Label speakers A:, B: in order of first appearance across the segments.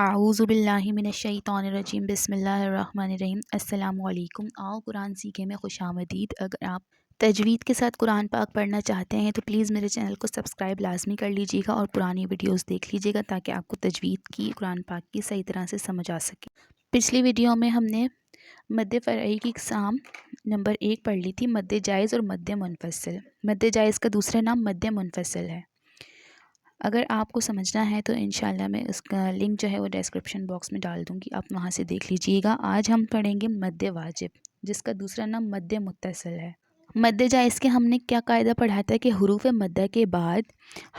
A: आऊज़ु बिल्लाहि मिनश्शैतानिर्रजीम बिस्मिल्लाहिर्रहमानिर्रहीम। अस्सलामु अलैकुम। आओ कुरान सीखे में खुशामदीद। अगर आप तजवीद के साथ कुरान पाक पढ़ना चाहते हैं तो प्लीज़ मेरे चैनल को सब्सक्राइब लाजमी कर लीजिएगा और पुरानी वीडियोस देख लीजिएगा ताकि आपको तजवीद की कुरान पाक की सही तरह से समझ आ सके। पिछली वीडियो में हमने मद्दे फ़रई की इक़साम नंबर 1 पढ़ ली थी, मद्दे जायज़ और मद्दे मुनफ़सिल। मद्दे जायज़ का दूसरा नाम मद्दे मुनफ़सिल है। अगर आपको समझना है तो इंशाल्लाह मैं उसका लिंक जो है वो डिस्क्रिप्शन बॉक्स में डाल दूँगी, आप वहाँ से देख लीजिएगा। आज हम पढ़ेंगे मद्दे वाजिब, जिसका दूसरा नाम मद्दे मुत्तसिल है। मद्दे जायज़ के हमने क्या कायदा पढ़ा था कि हुरूफ मद्दा के बाद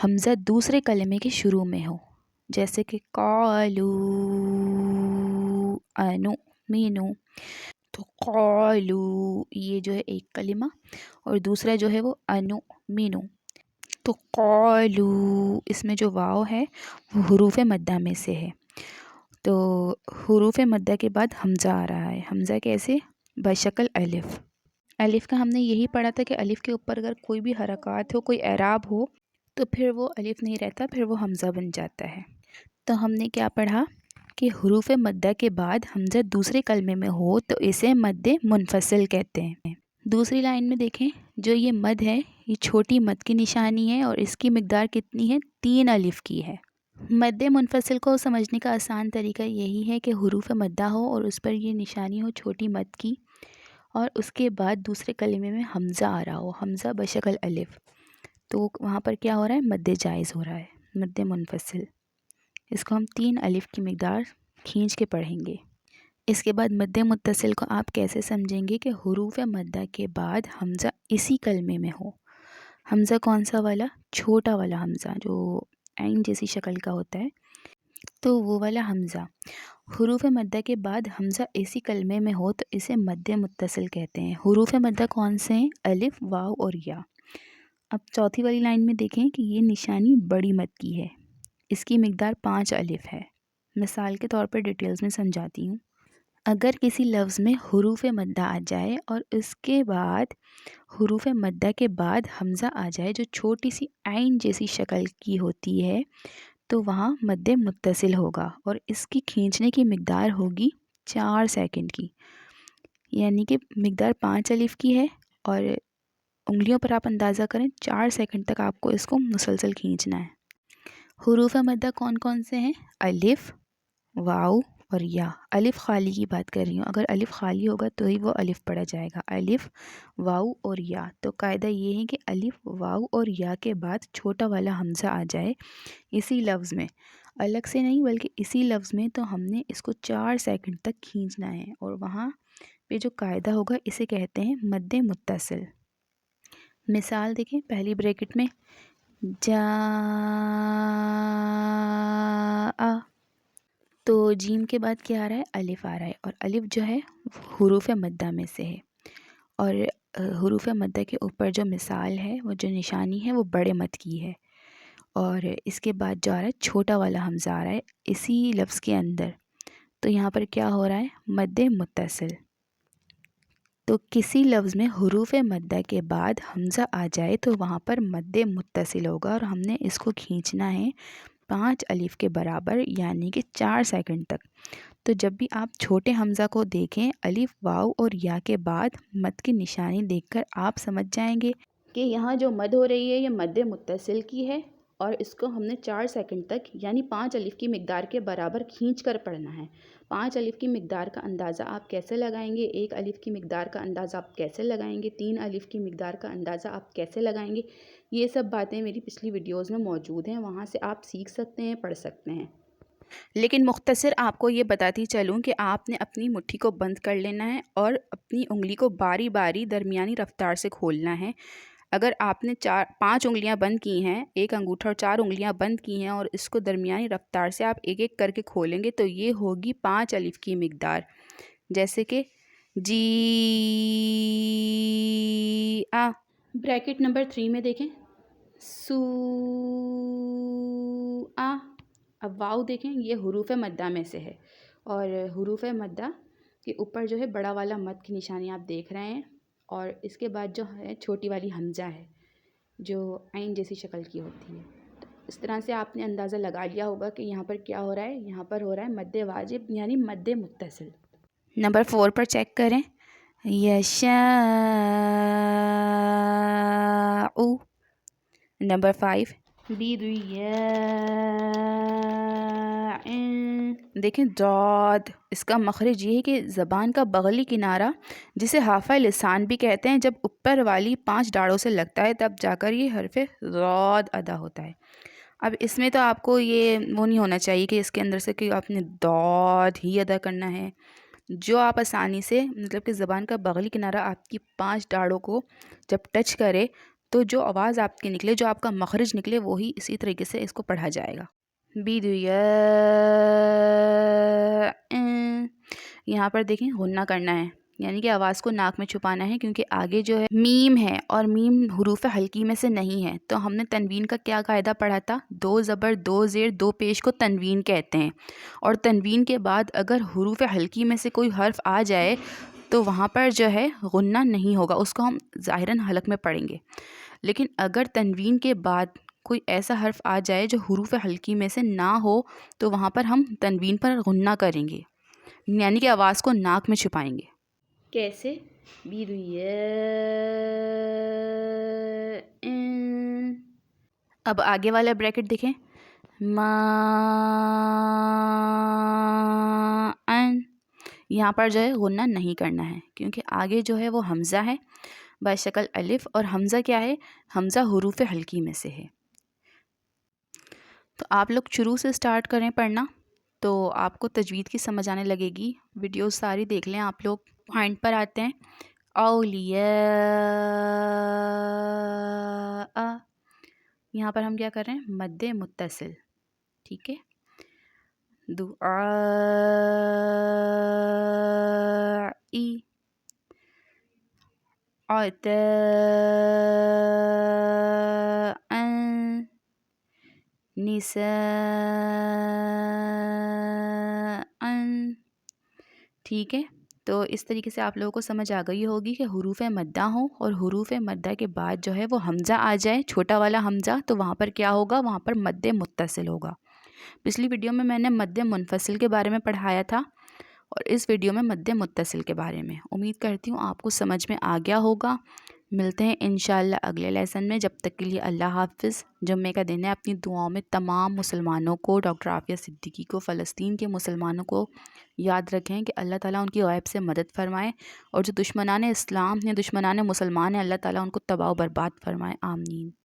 A: हमज़ा दूसरे कलमे के शुरू में हो, जैसे कि क़ालू अनु मीनू, तो क़ालू ये जो है एक कलिमा और दूसरा जो है वो अनु मीनू। तो क़ालू इसमें जो वाव है वो हुरूफ मद्दा में से है। तो हुरूफ मद्दा के बाद हमज़ा आ रहा है। हमज़ा कैसे? बशक्ल अलिफ़। अलिफ़ का हमने यही पढ़ा था कि अलिफ़ के ऊपर अगर कोई भी हरकत हो, कोई एराब हो तो फिर वो अलिफ़ नहीं रहता, फिर वो हमज़ा बन जाता है। तो हमने क्या पढ़ा कि हुरूफ मद्दा के बाद हमज़ा दूसरे कलमे में हो तो इसे मद्दे मुनफ़सिल कहते हैं। दूसरी लाइन में देखें, जो ये मद है ये छोटी मद की निशानी है और इसकी मिक़दार कितनी है? 3 अलिफ़ की है। मद्दे मुनफ़सिल को समझने का आसान तरीका यही है कि हुरूफ मद्दा हो और उस पर ये निशानी हो छोटी मद की और उसके बाद दूसरे कलिमे में हमज़ा आ रहा हो, हमज़ा बशक्ल अलिफ़, तो वहाँ पर क्या हो रहा है? मद्दे जायज़ हो रहा है, मद्दे मुनफ़सिल। इसको हम 3 अलिफ़ की मिक़दार खींच के पढ़ेंगे। इसके बाद मद्दे मुत्तसिल को आप कैसे समझेंगे कि हुरूफ मद्दा के बाद हमज़ा इसी कलमे में हो। हमज़ा कौन सा वाला? छोटा वाला हमज़ा, जो ऐन जैसी शक्ल का होता है, तो वो वाला हमज़ा। हुरूफ मद्दा के बाद हमज़ा इसी कलमे में हो तो इसे मद्दे मुत्तसिल कहते हैं। हुरूफ मद्दा कौन से हैं? अलिफ़, वाव और या। अब चौथी वाली लाइन में देखें कि ये निशानी बड़ी मद की है, इसकी मिक़दार 5 अलिफ़ है। मिसाल के तौर पर डिटेल्स में समझाती हूँ। अगर किसी लफ्ज़ में हुरूफ मद्दा आ जाए और उसके बाद हुरूफ मद्दा के बाद हमज़ा आ जाए जो छोटी सी ऐन जैसी शक्ल की होती है, तो वहाँ मद्दे मुत्तसिल होगा और इसकी खींचने की मिक़दार होगी 4 सेकंड की, यानी कि मिक़दार 5 अलिफ़ की है और उंगलियों पर आप अंदाज़ा करें 4 सेकंड तक आपको इसको मुसलसल खींचना है। हुरूफ मद्दा कौन कौन से हैं? अलिफ़, वाव और या। अलिफ़ खाली की बात कर रही हूँ, अगर अलिफ़ खाली होगा तो ही वो अलिफ़ पढ़ा जाएगा। अलिफ़, वाव और या। तो कायदा ये है कि अलिफ़, वाव और या के बाद छोटा वाला हमज़ा आ जाए इसी लफ्ज़ में, अलग से नहीं बल्कि इसी लफ्ज़ में, तो हमने इसको 4 सेकंड तक खींचना है और वहाँ पे जो कायदा होगा इसे कहते हैं मद्दे मुत्तसिल। मिसाल देखें, पहली ब्रैकेट में जा, तो जीम के बाद क्या आ रहा है? अलिफ़ आ रहा है और अलिफ़ जो है हुरूफ मद्दा में से है और हुरूफ मद्दा के ऊपर जो मिसाल है, वो जो निशानी है वो बड़े मद की है और इसके बाद जो आ रहा है छोटा वाला हमज़ा आ रहा है इसी लफ्ज़ के अंदर, तो यहाँ पर क्या हो रहा है? मद्दे मुत्तसिल। तो किसी लफ्ज़ में हुरूफ मद्दा के बाद हमज़ा आ जाए तो वहाँ पर मद्दे मुत्तसिल होगा और हमने इसको खींचना है 5 अलिफ़ के बराबर, यानी कि 4 सेकंड तक। तो जब भी आप छोटे हमज़ा को देखें, अलिफ़, वाव और या के बाद मद की निशानी देखकर आप समझ जाएंगे कि यहाँ जो मद हो रही है ये मद्दे मुत्तसिल की है और इसको हमने 4 सेकंड तक यानी 5 अलिफ़ की मिक़दार के बराबर खींच कर पढ़ना है। 5 अलिफ़ की मिक़दार का अंदाज़ा आप कैसे लगाएंगे? 1 अलिफ़ की मिक़दार का अंदाज़ा आप कैसे लगाएंगे? 3 अलिफ़ की मिक़दार का अंदाज़ा आप कैसे लगाएंगे? ये सब बातें मेरी पिछली वीडियोज़ में मौजूद हैं, वहाँ से आप सीख सकते हैं, पढ़ सकते हैं। लेकिन मुख्तसर आपको ये बताती चलूँ कि आपने अपनी मुट्ठी को बंद कर लेना है और अपनी उंगली को बारी बारी दरमियानी रफ्तार से खोलना है। अगर आपने 5 उंगलियां बंद की हैं, एक अंगूठा और 4 उंगलियां बंद की हैं और इसको दरमियानी रफ्तार से आप एक एक करके खोलेंगे तो ये होगी 5 अलिफ़ की मिक़दार, जैसे कि जी आ। ब्रैकेट नंबर 3 में देखें, सू आ। अब वाव देखें, ये हुरूफ मद्दा में से है और हुरूफ मद्दा के ऊपर जो है बड़ा वाला मद की निशानी आप देख रहे हैं और इसके बाद जो है छोटी वाली हमज़ा है जो ऐन जैसी शक्ल की होती है। तो اس طرح سے آپ نے اندازہ لگا لیا ہوگا کہ یہاں پر کیا ہو رہا ہے. یہاں پر ہو رہا ہے مد واجب یعنی مد متصل. نمبر 4 پر چیک کریں. یشاء. نمبر 5 دیکھیں ضاد. اس کا مخرج یہ ہے کہ زبان کا بغلی کنارہ جسے حافہ لسان بھی کہتے ہیں جب اوپر والی 5 ڈاڑوں سے لگتا ہے تب جا کر یہ حرف ضاد ادا ہوتا ہے. اب اس میں تو آپ کو یہ وہ نہیں ہونا چاہیے کہ اس کے اندر سے کہ آپ نے ضاد ہی ادا کرنا ہے. جو آپ آسانی سے مطلب کہ زبان کا بغلی کنارہ آپ کی 5 ڈاڑوں کو جب ٹچ کرے تو جو آواز آپ کی نکلے جو آپ کا مخرج نکلے وہی اسی طریقے سے اس کو پڑھا جائے گا. یہاں پر دیکھیں غنہ کرنا ہے یعنی کہ آواز کو ناک میں چھپانا ہے کیونکہ آگے جو ہے میم ہے اور میم حروف حلقی میں سے نہیں ہے. تو ہم نے تنوین کا کیا قاعدہ پڑھا تھا؟ 2 زبر 2 زیر 2 پیش کو تنوین کہتے ہیں اور تنوین کے بعد اگر حروف حلقی میں سے کوئی حرف آ جائے تو وہاں پر جو ہے غنہ نہیں ہوگا. اس کو ہم ظاہراً حلق میں پڑھیں گے. لیکن اگر تنوین کے بعد کوئی ایسا حرف آ جائے جو حروف حلقی میں سے نہ ہو تو وہاں پر ہم تنوین پر غنہ کریں گے یعنی کہ آواز کو ناک میں چھپائیں گے. کیسے؟ اب آگے والا بریکٹ دیکھیں. یہاں پر جو ہے غنہ نہیں کرنا ہے کیونکہ آگے جو ہے وہ حمزہ ہے بشکل الف اور حمزہ کیا ہے؟ حمزہ حروف حلقی میں سے ہے. تو آپ لوگ شروع سے سٹارٹ کریں پڑھنا تو آپ کو تجوید کی سمجھ آنے لگے گی. ویڈیوز ساری دیکھ لیں آپ لوگ. پوائنٹ پر آتے ہیں. اولیاء یہاں پر ہم کیا کر رہے ہیں؟ مد متصل. ٹھیک ہے. دعائی عطاء نساء. ٹھیک ہے. تو اس طریقے سے آپ لوگوں کو سمجھ آ گئی ہوگی کہ حروف مدہ ہوں اور حروف مدہ کے بعد جو ہے وہ حمزہ آ جائے چھوٹا والا حمزہ تو وہاں پر کیا ہوگا؟ وہاں پر مد متصل ہوگا. پچھلی ویڈیو میں نے مد منفصل کے بارے میں پڑھایا تھا اور اس ویڈیو میں مد متصل کے بارے میں. امید کرتی ہوں آپ کو سمجھ میں آ گیا ہوگا. ملتے ہیں انشاءاللہ اگلے لیسن میں. جب تک کے لیے اللہ حافظ. جمعے کا دن ہے. اپنی دعاؤں میں تمام مسلمانوں کو ڈاکٹر عافیہ صدیقی کو فلسطین کے مسلمانوں کو یاد رکھیں کہ اللہ تعالیٰ ان کی غیب سے مدد فرمائے اور جو دشمنان اسلام ہیں دشمنان مسلمان ہیں اللہ تعالیٰ ان کو تباہ و برباد فرمائے. آمین.